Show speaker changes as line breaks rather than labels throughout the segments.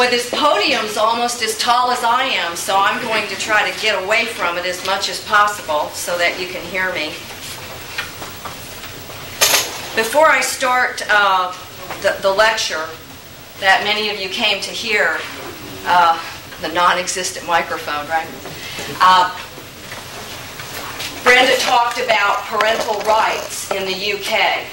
Well, this podium's almost as tall as I am, so I'm going to try to get away from it as much as possible so that you can hear me. Before I start the lecture that many of you came to hear, the non-existent microphone, right? Brenda talked about parental rights in the UK.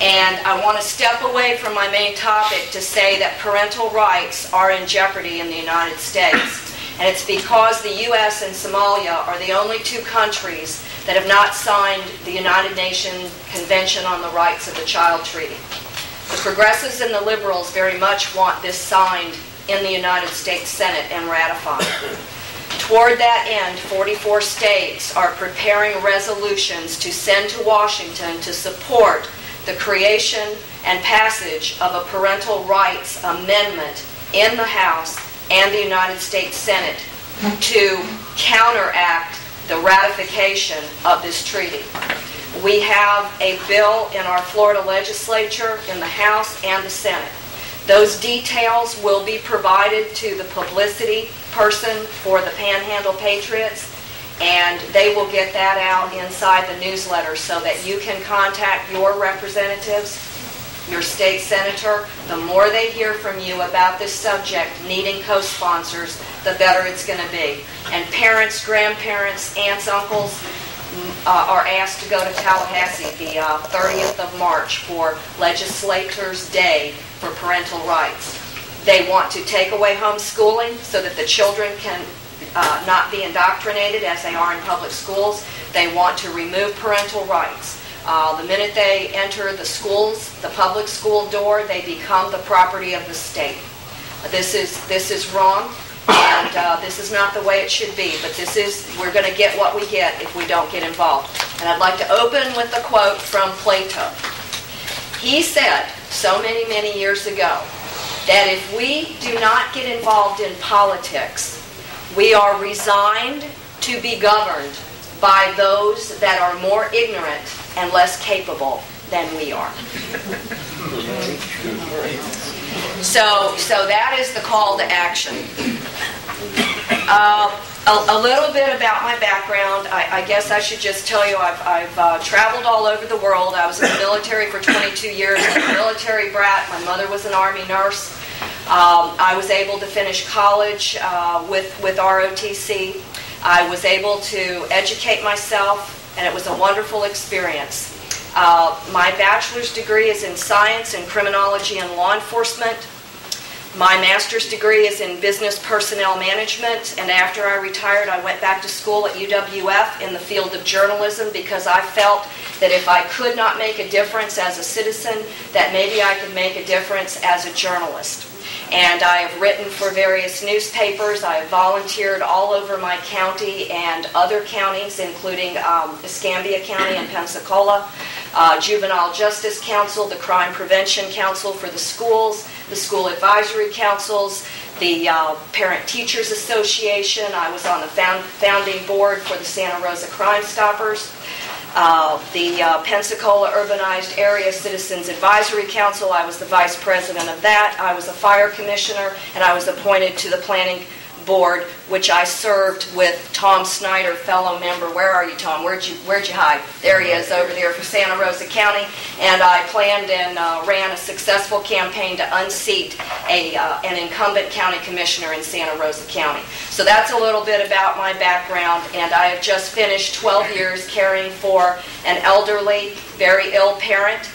And I want to step away from my main topic to say that parental rights are in jeopardy in the United States. And it's because the U.S. and Somalia are the only two countries that have not signed the United Nations Convention on the Rights of the Child Treaty. The progressives and the liberals very much want this signed in the United States Senate and ratified. Toward that end, 44 states are preparing resolutions to send to Washington to support the creation and passage of a parental rights amendment in the House and the United States Senate to counteract the ratification of this treaty. We have a bill in our Florida legislature, in the House and the Senate. Those details will be provided to the publicity person for the Panhandle Patriots, and they will get that out inside the newsletter so that you can contact your representatives, your state senator. The more they hear from you about this subject, needing co-sponsors, the better it's going to be. And parents, grandparents, aunts, uncles are asked to go to Tallahassee the 30th of March for Legislators' Day for Parental Rights. They want to take away homeschooling so that the children can not be indoctrinated as they are in public schools. They want to remove parental rights. The minute they enter the schools, the public school door, they become the property of the state. This is wrong, and this is not the way it should be. But we're going to get what we get if we don't get involved. And I'd like to open with a quote from Plato. He said, so many, many years ago, that if we do not get involved in politics, we are resigned to be governed by those that are more ignorant and less capable than we are. So that is the call to action. A little bit about my background. I guess I should just tell you I've traveled all over the world. I was in the military for 22 years. I'm a military brat. My mother was an Army nurse. I was able to finish college with ROTC. I was able to educate myself, and it was a wonderful experience. My bachelor's degree is in science and criminology and law enforcement. My master's degree is in business personnel management, and after I retired, I went back to school at UWF in the field of journalism because I felt that if I could not make a difference as a citizen, that maybe I could make a difference as a journalist. And I have written for various newspapers. I have volunteered all over my county and other counties, including Escambia County and Pensacola, Juvenile Justice Council, the Crime Prevention Council for the schools, the school advisory councils, the Parent Teachers Association. I was on the founding board for the Santa Rosa Crime Stoppers. The Pensacola Urbanized Area Citizens Advisory Council. I was the vice president of that. I was a fire commissioner, and I was appointed to the planning board, which I served with Tom Snyder, fellow member. Where are you, Tom? Where'd you hide? There he is, over there for Santa Rosa County. And I planned and ran a successful campaign to unseat an incumbent county commissioner in Santa Rosa County. So that's a little bit about my background, and I have just finished 12 years caring for an elderly, very ill parent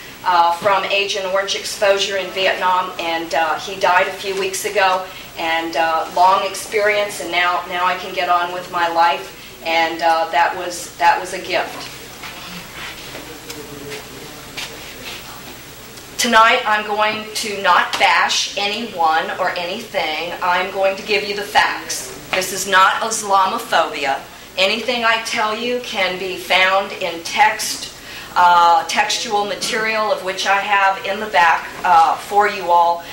from Agent Orange exposure in Vietnam, and he died a few weeks ago. And long experience, and now I can get on with my life, and that was a gift. Tonight I'm going to not bash anyone or anything. I'm going to give you the facts. This is not Islamophobia. Anything I tell you can be found in textual material, of which I have in the back for you all.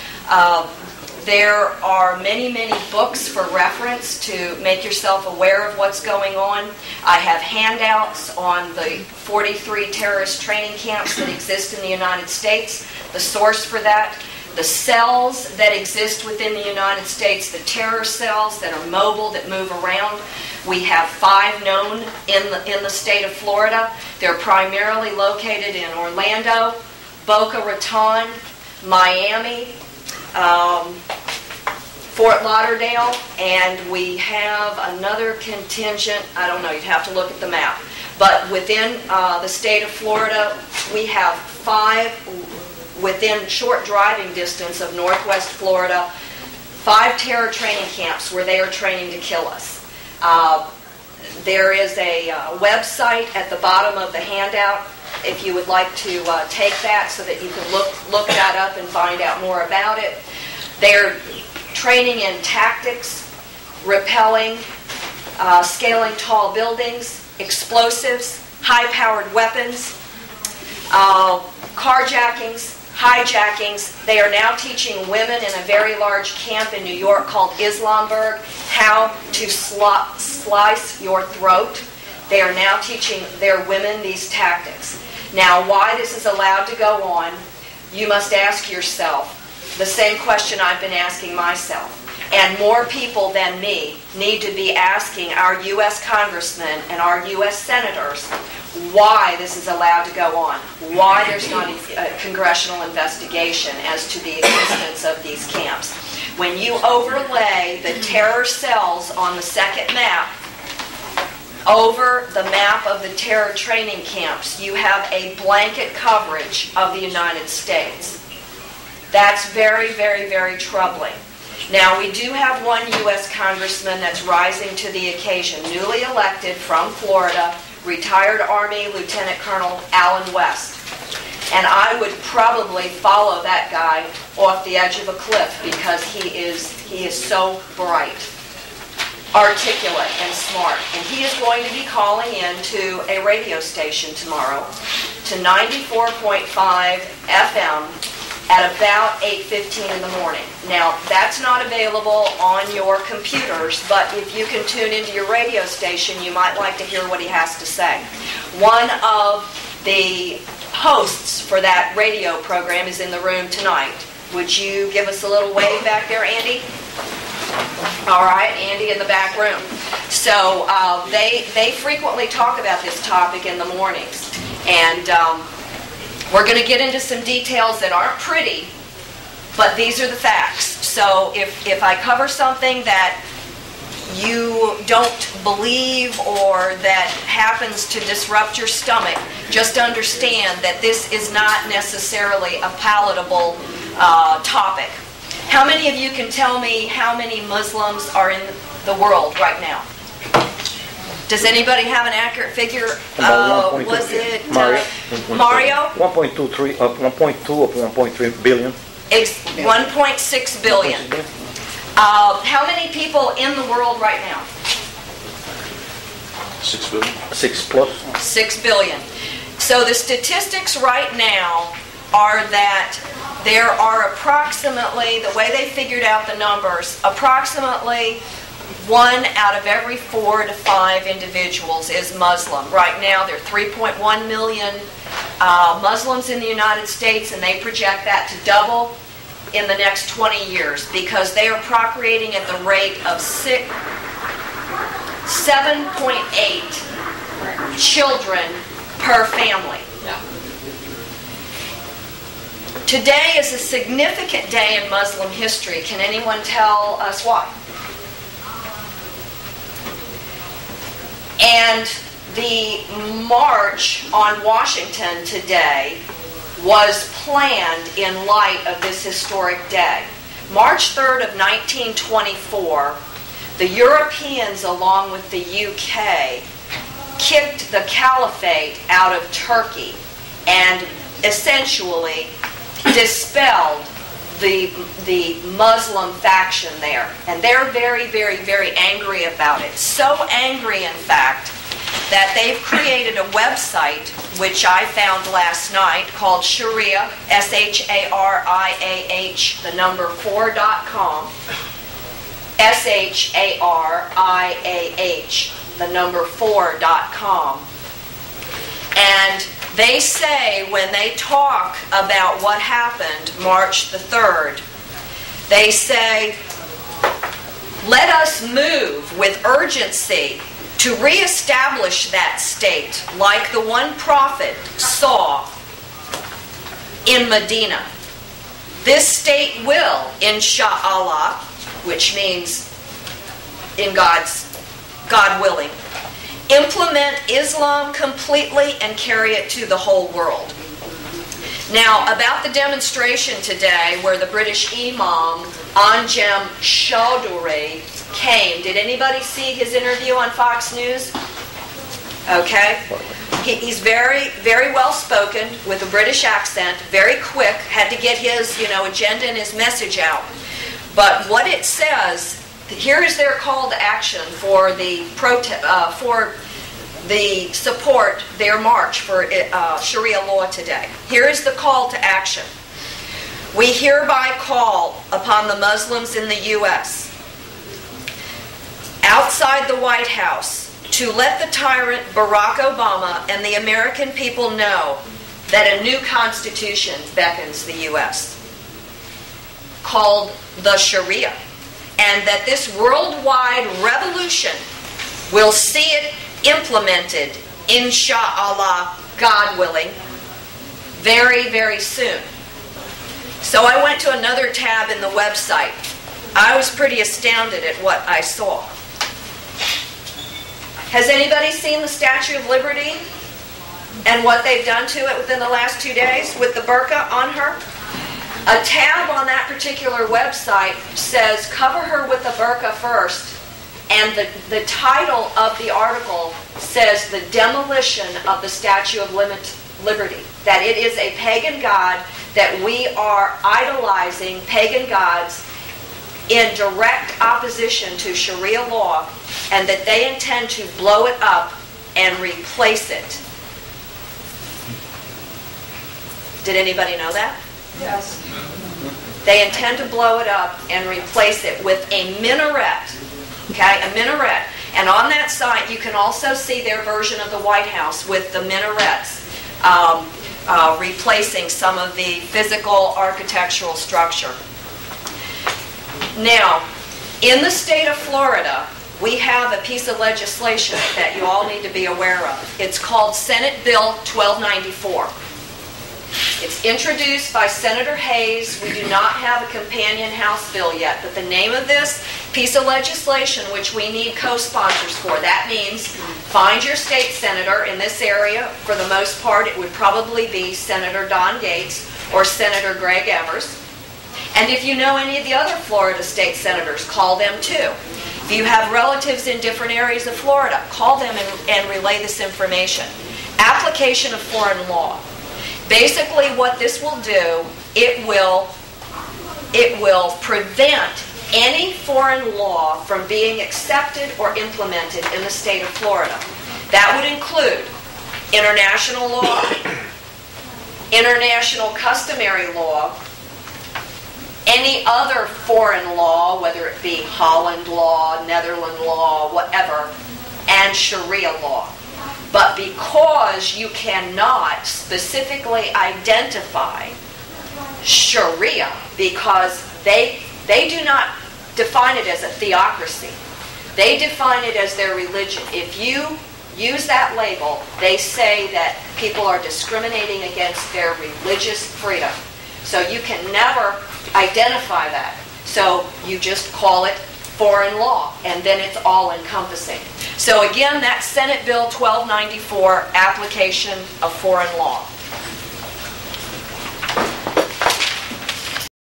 There are many, many books for reference to make yourself aware of what's going on. I have handouts on the 43 terrorist training camps that exist in the United States, the source for that. the cells that exist within the United States, the terror cells that are mobile, that move around. We have 5 known in the state of Florida. They're primarily located in Orlando, Boca Raton, Miami, Fort Lauderdale, and we have another contingent. I don't know, you'd have to look at the map. But within the state of Florida, we have 5 within short driving distance of Northwest Florida, 5 terror training camps where they are training to kill us. There is a website at the bottom of the handout if you would like to take that so that you can look that up and find out more about it. They're training in tactics, rappelling, scaling tall buildings, explosives, high-powered weapons, carjackings, hijackings. They are now teaching women in a very large camp in New York called Islamberg how to slice your throat. They are now teaching their women these tactics. Now, why this is allowed to go on, you must ask yourself the same question I've been asking myself. And more people than me need to be asking our U.S. congressmen and our U.S. senators why this is allowed to go on, why there's not a congressional investigation as to the existence of these camps. When you overlay the terror cells on the second map over the map of the terror training camps, you have a blanket coverage of the United States. That's very, very, very troubling. Now, we do have one U.S. congressman that's rising to the occasion, newly elected from Florida, retired Army Lieutenant Colonel Alan West. And I would probably follow that guy off the edge of a cliff because he is so bright, articulate, and smart. And he is going to be calling in to a radio station tomorrow to 94.5 FM at about 8:15 in the morning. Now, that's not available on your computers, but if you can tune into your radio station, you might like to hear what he has to say. One of the hosts for that radio program is in the room tonight. Would you give us a little wave back there, Andy? All right, Andy in the back room. So they frequently talk about this topic in the mornings. And we're going to get into some details that aren't pretty, but these are the facts. So if I cover something that you don't believe or that happens to disrupt your stomach, just understand that this is not necessarily a palatable topic. How many of you can tell me how many Muslims are in the world right now? Does anybody have an accurate figure? Was it Mario?
1.2 or 1.3 billion.
1.6 billion. How many people in the world right now?
6 billion.
6 plus.
6 billion. So the statistics right now are that there are approximately, the way they figured out the numbers, approximately 1 out of every 4 to 5 individuals is Muslim. Right now, there are 3.1 million Muslims in the United States, and they project that to double in the next 20 years because they are procreating at the rate of 7.8 children per family. Today is a significant day in Muslim history. Can anyone tell us why? And the march on Washington today was planned in light of this historic day. March 3rd of 1924, the Europeans, along with the UK, kicked the caliphate out of Turkey and essentially dispelled the Muslim faction there. And they're very, very, very angry about it. So angry, in fact, that they've created a website, which I found last night, called Sharia, SHARIAH, the number 4.com, SHARIAH, the number 4.com. And They say when they talk about what happened March the 3rd, they say, let us move with urgency to reestablish that state like the one prophet saw in Medina. This state will, inshallah, which means in God willing, implement Islam completely and carry it to the whole world. Now, about the demonstration today where the British Imam Anjem Choudhury came, did anybody see his interview on Fox News? Okay. He's very, very well spoken with a British accent, very quick, had to get his, agenda and his message out. But what it says, here is their call to action for the support, their march for Sharia law today. Here is the call to action. We hereby call upon the Muslims in the U.S. outside the White House to let the tyrant Barack Obama and the American people know that a new constitution beckons the U.S. called the Sharia, and that this worldwide revolution will see it implemented, inshallah, God willing, very, very soon. So I went to another tab in the website. I was pretty astounded at what I saw. Has anybody seen the Statue of Liberty and what they've done to it within the last 2 days with the burqa on her? A tab on that particular website says, cover her with a burqa first. And the title of the article says the demolition of the Statue of Liberty. That it is a pagan god, that we are idolizing pagan gods in direct opposition to Sharia law, and that they intend to blow it up and replace it. Did anybody know that?
Yes.
They intend to blow it up and replace it with a minaret. Okay, a minaret. And on that site you can also see their version of the White House with the minarets, replacing some of the physical architectural structure. Now, in the state of Florida, we have a piece of legislation that you all need to be aware of. It's called Senate Bill 1294. It's introduced by Senator Hayes. We do not have a companion House bill yet, but the name of this piece of legislation, which we need co-sponsors for, that means find your state senator in this area. For the most part, it would probably be Senator Don Gates or Senator Greg Evers. And if you know any of the other Florida state senators, call them too. If you have relatives in different areas of Florida, call them and relay this information. Application of foreign law. Basically what this will do, it will prevent any foreign law from being accepted or implemented in the state of Florida. That would include international law, international customary law, any other foreign law, whether it be Holland law, Netherlands law, whatever, and Sharia law. But because you cannot specifically identify Sharia, because they do not define it as a theocracy. They define it as their religion. If you use that label, they say that people are discriminating against their religious freedom. So you can never identify that. So you just call it foreign law, and then it's all-encompassing. So again, that's Senate Bill 1294, application of foreign law.